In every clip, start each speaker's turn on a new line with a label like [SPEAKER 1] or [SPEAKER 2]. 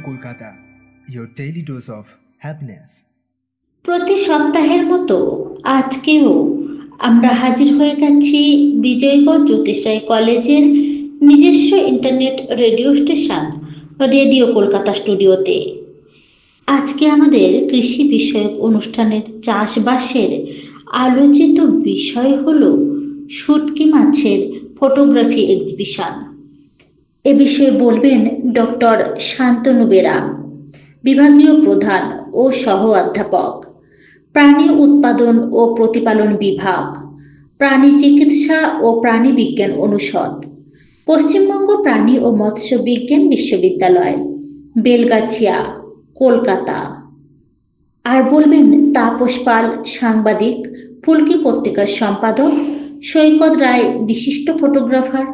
[SPEAKER 1] Kolkata, your daily dose of happiness.
[SPEAKER 2] প্রতি সপ্তাহের মতো আজকেও আমরা হাজির হয়ে গেছি বিজয়গড় জ্যোতিষরায় কলেজের নিজস্ব internet radio station radio Kolkata স্টুডিওতে। আজকে আমাদের কৃষি বিষয়ক অনুষ্ঠানের চাষবাসের আলোচিত বিষয় হলো শুটকি মাছের ফটোগ্রাফি এক্সিবিশন। এ বিষয়ে বলবেন ডক্টর শান্তনু বেরা, বিভাগীয় প্রধান ও সহ অধ্যাপক, প্রাণী উৎপাদন ও প্রতিপালন বিভাগ, প্রাণী চিকিৎসা ও প্রাণী বিজ্ঞান অনুষদ, পশ্চিমবঙ্গ প্রাণী ও মৎস্য বিজ্ঞান বিশ্ববিদ্যালয়, বেলগাছিয়া, কলকাতা। আর বলবেন তাপস পাল, সাংবাদিক, ফুলকি পত্রিকার সম্পাদক, সৈকত রায় বিশিষ্ট ফটোগ্রাফার,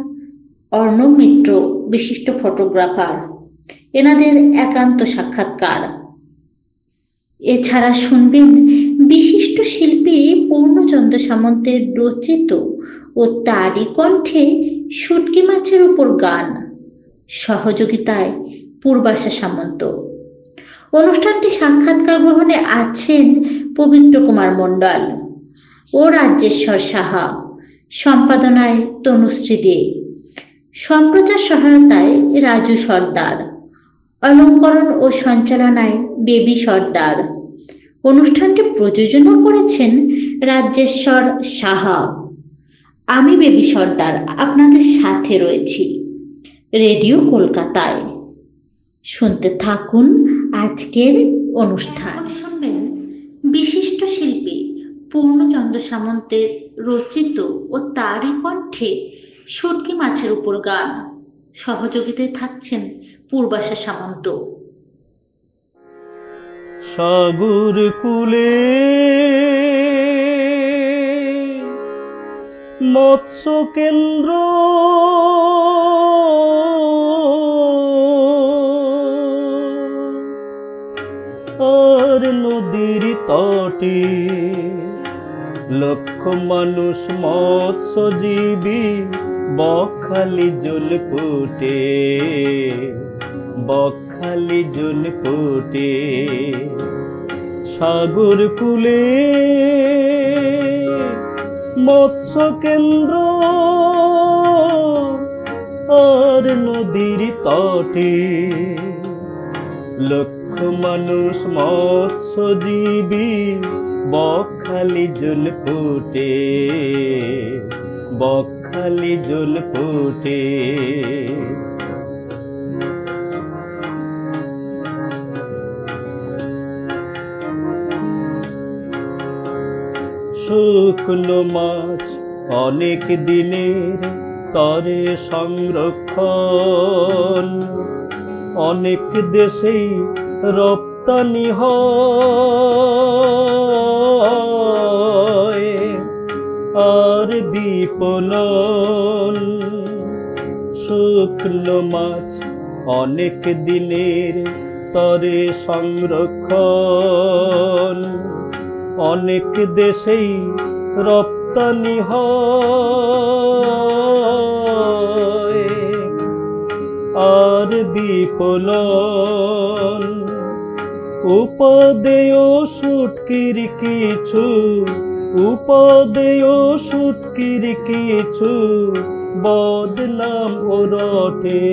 [SPEAKER 2] অর্ণব মিত্র বিশিষ্ট ফটোগ্রাফার। এনাদের একান্ত সাক্ষাৎকার। এছাড়া শুনবেন বিশিষ্ট শিল্পী পূর্ণচন্দ্র সামন্তের রচিত ও তারই কণ্ঠে শুটকি মাছের উপর গান, সহযোগিতায় পূর্বাশা সামন্ত। অনুষ্ঠানটি সাক্ষাৎকার গ্রহণে আছেন পবিত্র কুমার মণ্ডল ও রাজ্যেশ্বর সাহা, সম্পাদনায় তনুশ্রী দে, সম্প্রচার সহায়তায় রাজু সর্দার, অলঙ্করণ ও সঞ্চালনায় বেবি সর্দার। অনুষ্ঠানটি প্রযোজনা করেছেন রাজ্যেশ্বর সাহা। আমি বেবি সর্দার আপনাদের সাথে রয়েছি রেডিও কলকাতায়। শুনতে থাকুন আজকের অনুষ্ঠান। শুনবেন বিশিষ্ট শিল্পী পূর্ণচন্দ্র সামন্তের রচিত ও তারই কণ্ঠে শুটকি মাছের উপর গান, সহযোগিতায় থাকছেন পূর্বাশা সামন্ত।
[SPEAKER 3] সাগর কূলে মৎস্য কেন্দ্র, আর নদীর তটে লক্ষ মানুষ মৎস্যজীবী, বকখালি জল ফুটে, বকখালি জল ফুটে। সাগর কূলে মৎস্য কেন্দ্র, আর নদীর তটে লক্ষ মানুষ মৎস্যজীবী, বকখালি জল ফুটে, বকখালি জল ফুটে। শুকনো মাছ অনেক দিনের তরে সংরক্ষণ, অনেক দেশেই রপ্তানি হয়, আর বিপণন। শুকনো মাছ অনেক দিনের তরে সংরক্ষণ, অনেক দেশেই রপ্তানি হয়, আর বিপণন। উপাদেয় শুটকির কিছু, উপাদেয় শুটকির কিছু বদনাম ও রটে,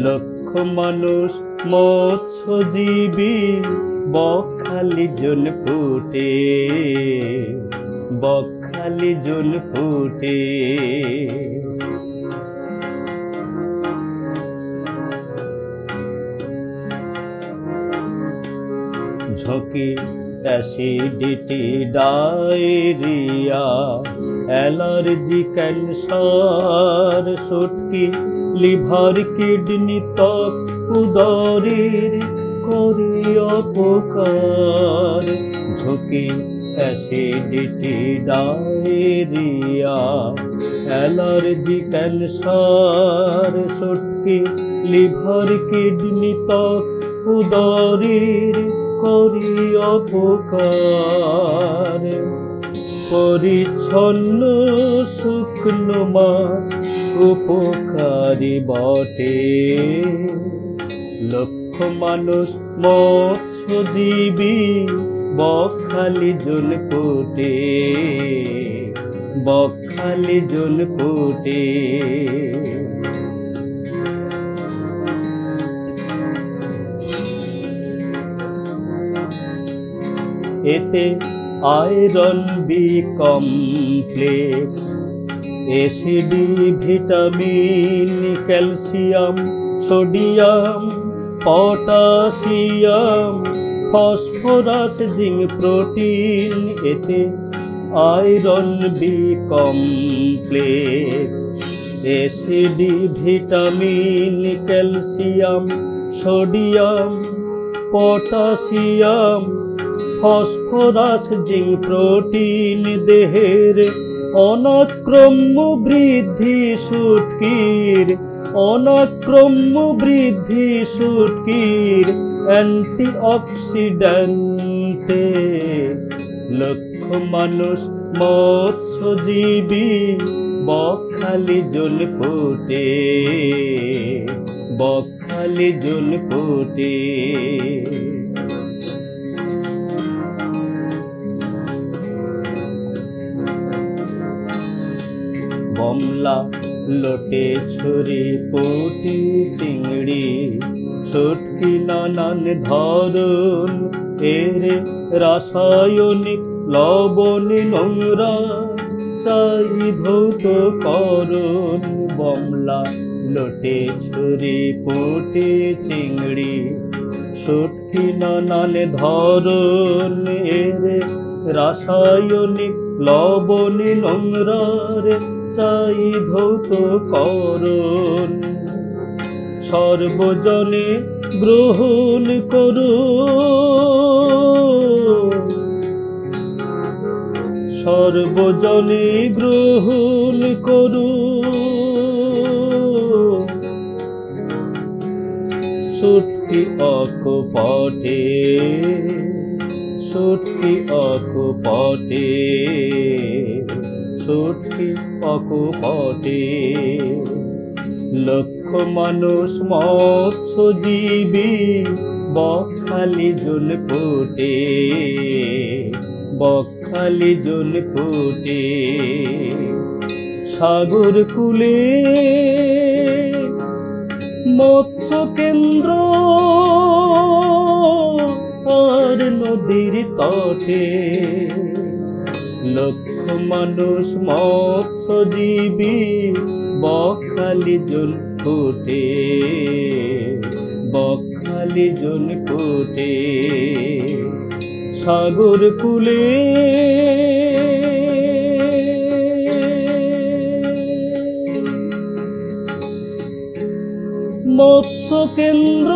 [SPEAKER 3] লক্ষ মানুষ মৎস্যজীবী, বকখালি জল ফুটে, বকখালি জল ফুটে। ঝোঁকে অ্যাসিডিটি, ডায়রিয়া, অ্যালার্জি, ক্যান্সার, শুটকি লিভার, কিডনি, ত্বক, উদরের করে অপকার। ঝোঁকে অ্যাসিডিটি, ডায়রিয়া, অ্যালার্জি, ক্যান্সার, শুটকি লিভার, কিডনি, ত্বক, উদরের করি অপকার। পরিচ্ছন্ন শুকনো মাছ উপকারী বটে, লক্ষ মানুষ মৎস্যজীবী বকখালি জলপুটে, বকখালি জলপুটে। এতে আয়রন বি কমপ্লেক্স, এসিডি, vitamin, calcium, sodium, potassium, phosphorus, zinc, protein. এতে আয়রন বি কমপ্লেক্স, এসিডি, vitamin, calcium, sodium, potassium, phosphorus, zinc, protein দেহের অনাক্রম্য বৃদ্ধি শুটকির, অনাক্রম্য বৃদ্ধি শুটকির অ্যান্টিঅক্সিডেন্টে। লক্ষ মানুষ মৎস্যজীবী বকখালি জলপুটে, বকখালি জলপুটে। বমলা, লোটে, ছুরি, পুঁটি, চিংড়ি, শুটকি নানান ধরন, এর রাসায়নিক লবণ নোংরা চাই ধৌতকরণ। বমলা, লোটে, ছুরি, পুঁটি, চিংড়ি, শুটকি নানান ধরন, এর রাসায়নিক লবণ নোংরার চাই ধৌতকরণ। সর্বজনে গ্রহণ করুন, সর্বজনে গ্রহণ করুন। শুটকি অকপটে, শুটকি অকপটে, শুটকি অকপটে। লক্ষ মানুষ মৎস্যজীবী বকখালি জলপুটে, বকখালি জলপুটে। সাগর কূলে মৎস্য কেন্দ্র আর নদীর তটে, লক্ষ মানুষ মৎস্যজীবী বকখালি জলপুটে, বকখালি জলপুটে। সাগর কূলে মৎস্য কেন্দ্র